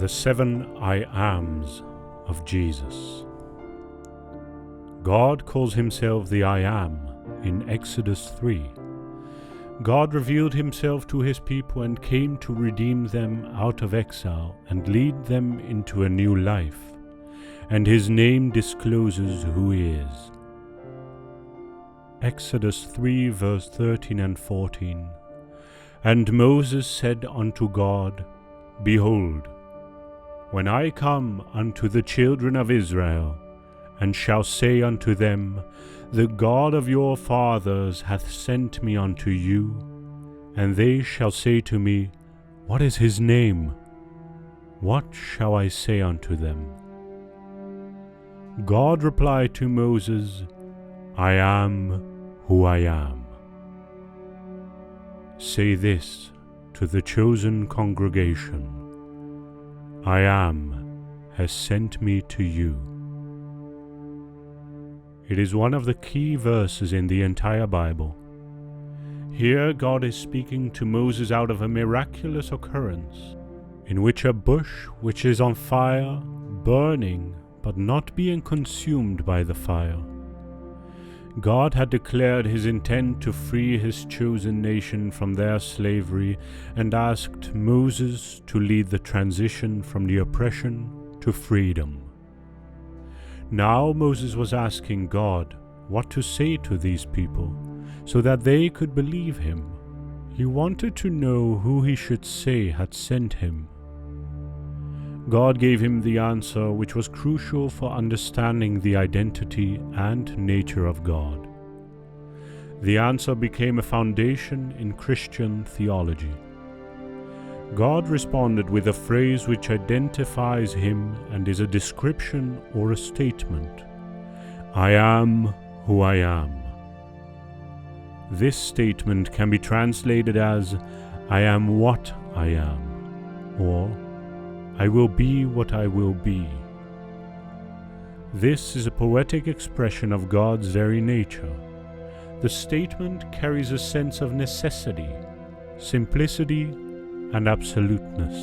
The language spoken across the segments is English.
The 7 I Ams of Jesus. God calls himself the I Am in Exodus 3. God revealed himself to his people and came to redeem them out of exile and lead them into a new life, and his name discloses who he is. Exodus 3 verse 13 and 14. And Moses said unto God, Behold, when I come unto the children of Israel, and shall say unto them, The God of your fathers hath sent me unto you, and they shall say to me, What is his name? What shall I say unto them? God replied to Moses, I am who I am. Say this to the chosen congregation, I am has sent me to you. It is one of the key verses in the entire Bible. Here God is speaking to Moses out of a miraculous occurrence, in which a bush which is on fire, burning, but not being consumed by the fire. God had declared his intent to free his chosen nation from their slavery and asked Moses to lead the transition from the oppression to freedom. Now Moses was asking God what to say to these people so that they could believe him. He wanted to know who he should say had sent him. God gave him the answer which was crucial for understanding the identity and nature of God. The answer became a foundation in Christian theology. God responded with a phrase which identifies him and is a description or a statement. I am who I am. This statement can be translated as, I am what I am, or I will be what I will be. This is a poetic expression of God's very nature. The statement carries a sense of necessity, simplicity, and absoluteness.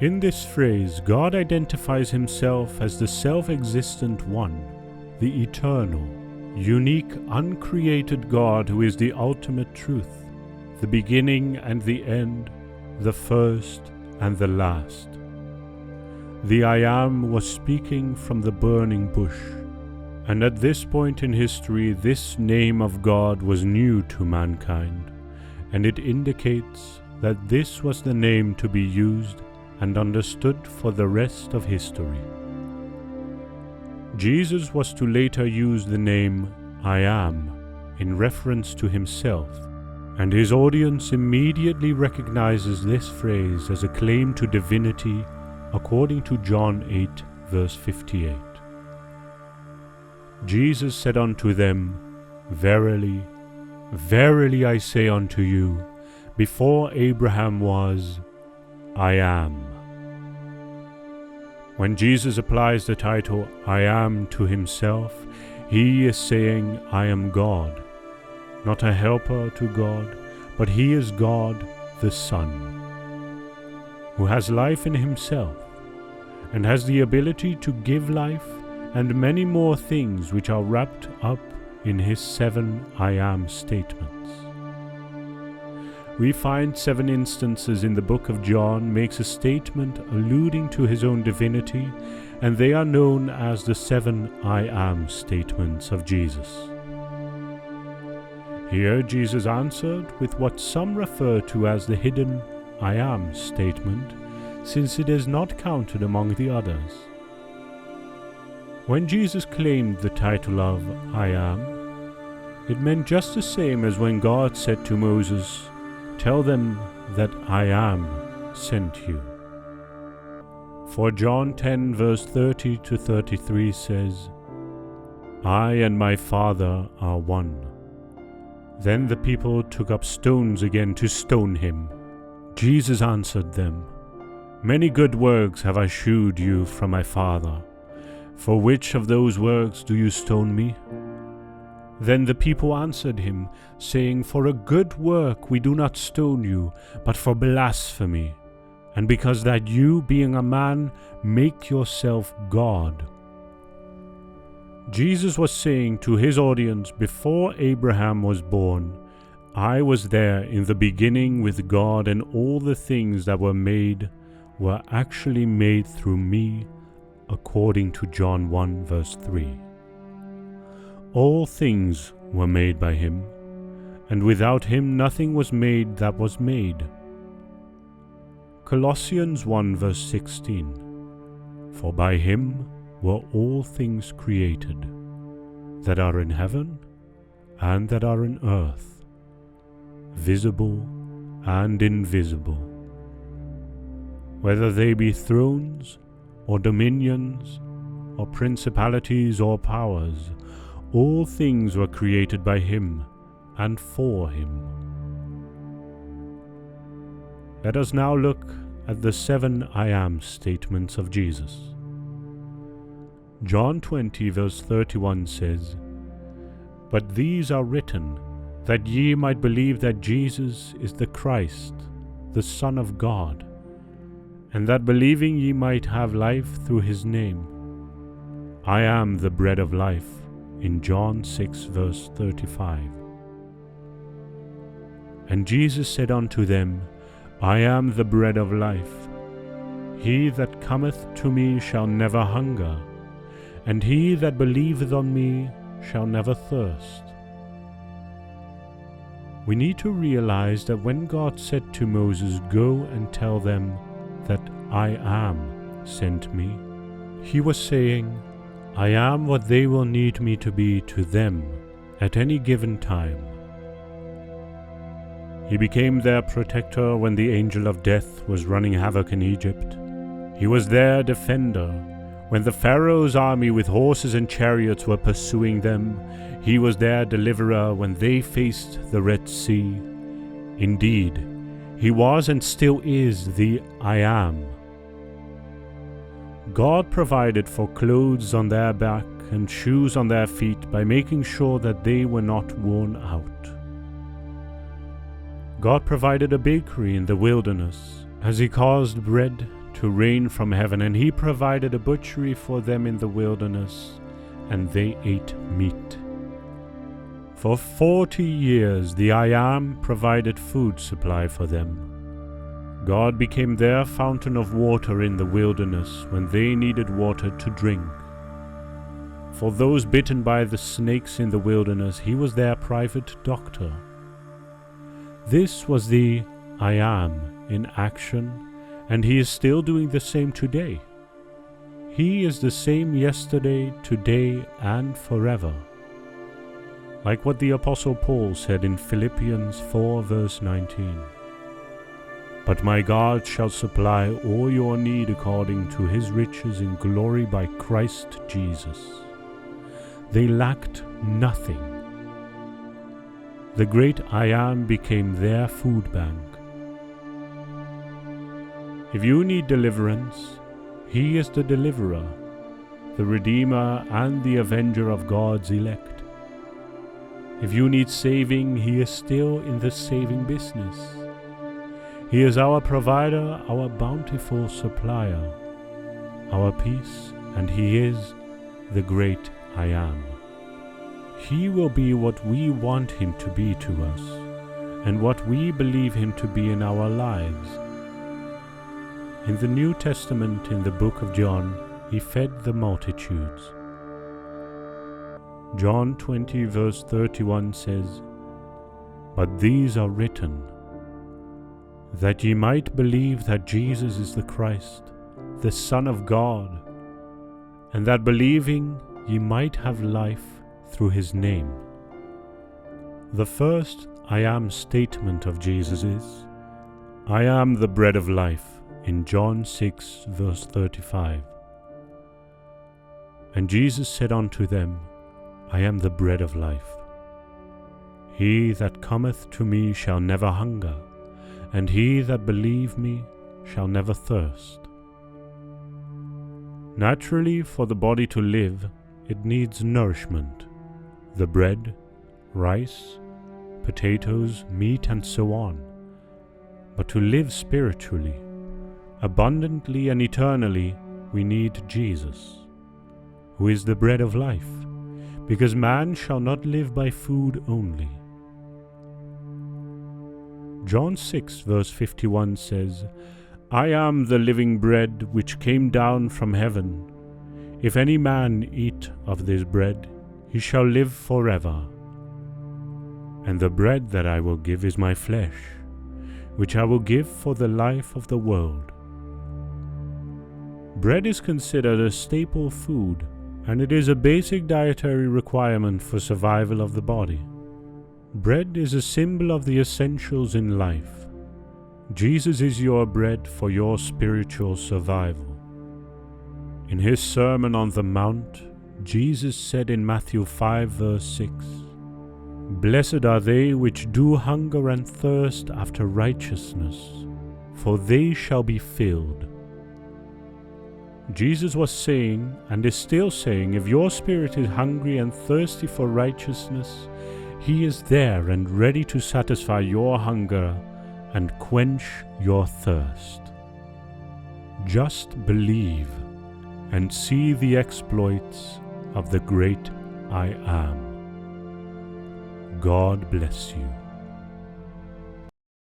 In this phrase, God identifies himself as the self-existent one, the eternal, unique, uncreated God who is the ultimate truth, the beginning and the end, the first and the last. The I Am was speaking from the burning bush, and at this point in history this name of God was new to mankind, and it indicates that this was the name to be used and understood for the rest of history. Jesus was to later use the name I Am in reference to himself, and his audience immediately recognizes this phrase as a claim to divinity according to John 8 verse 58. Jesus said unto them, Verily, verily I say unto you, before Abraham was, I am. When Jesus applies the title I Am to himself, he is saying, I am God. Not a helper to God, but he is God the Son, who has life in himself, and has the ability to give life and many more things which are wrapped up in his 7 I Am statements. We find 7 instances in the book of John makes a statement alluding to his own divinity, and they are known as the 7 I Am statements of Jesus. Here Jesus answered with what some refer to as the hidden I Am statement, since it is not counted among the others. When Jesus claimed the title of I Am, it meant just the same as when God said to Moses, Tell them that I Am sent you. For John 10 verse 30 to 33 says, I and my Father are one. Then the people took up stones again to stone him. Jesus answered them, Many good works have I shewed you from my Father. For which of those works do you stone me? Then the people answered him, saying, For a good work we do not stone you, but for blasphemy, and because that you, being a man, make yourself God. Jesus was saying to his audience before Abraham was born, I was there in the beginning with God, and all the things that were made were actually made through me, according to John 1 verse 3. All things were made by him, and without him nothing was made that was made. Colossians 1 verse 16. For by him were all things created, that are in heaven and that are in earth, visible and invisible, whether they be thrones or dominions or principalities or powers, all things were created by him and for him. Let us now look at the 7 I am statements of Jesus. John 20 verse 31 says, But these are written, that ye might believe that Jesus is the Christ, the Son of God, and that believing ye might have life through his name. I am the bread of life, in John 6 verse 35. And Jesus said unto them, I am the bread of life. He that cometh to me shall never hunger, and he that believeth on me shall never thirst. We need to realize that when God said to Moses, Go and tell them that I am sent me, he was saying, I am what they will need me to be to them at any given time. He became their protector when the angel of death was running havoc in Egypt. He was their defender when the Pharaoh's army with horses and chariots were pursuing them. He was their deliverer when they faced the Red Sea. Indeed, he was and still is the I am. God provided for clothes on their back and shoes on their feet by making sure that they were not worn out. God provided a bakery in the wilderness as he caused bread to rain from heaven, and he provided a butchery for them in the wilderness, and they ate meat. For 40 years the I Am provided food supply for them. God became their fountain of water in the wilderness when they needed water to drink. For those bitten by the snakes in the wilderness, he was their private doctor. This was the I Am in action, and he is still doing the same today. He is the same yesterday, today, and forever. Like what the Apostle Paul said in Philippians 4 verse 19. But my God shall supply all your need according to his riches in glory by Christ Jesus. They lacked nothing. The great I Am became their food bank. If you need deliverance, he is the deliverer, the redeemer and the avenger of God's elect. If you need saving, he is still in the saving business. He is our provider, our bountiful supplier, our peace, and he is the great I Am. He will be what we want him to be to us, and what we believe him to be in our lives. In the New Testament, in the book of John, he fed the multitudes. John 20 verse 31 says, But these are written, that ye might believe that Jesus is the Christ, the Son of God, and that believing ye might have life through his name. The first I Am statement of Jesus is, I am the bread of life, in John 6 verse 35. And Jesus said unto them, I am the bread of life. He that cometh to me shall never hunger, and he that believe me shall never thirst. Naturally, for the body to live, it needs nourishment, the bread, rice, potatoes, meat, and so on. But to live spiritually, Abundantly and eternally, we need Jesus, who is the bread of life, because man shall not live by food only. John 6 verse 51 says, I am the living bread which came down from heaven. If any man eat of this bread, he shall live forever. And the bread that I will give is my flesh, which I will give for the life of the world. Bread is considered a staple food, and it is a basic dietary requirement for survival of the body. Bread is a symbol of the essentials in life. Jesus is your bread for your spiritual survival. In his Sermon on the Mount, Jesus said in Matthew 5 verse 6, Blessed are they which do hunger and thirst after righteousness, for they shall be filled. Jesus was saying, and is still saying, if your spirit is hungry and thirsty for righteousness, he is there and ready to satisfy your hunger and quench your thirst. Just believe and see the exploits of the great I Am. God bless you.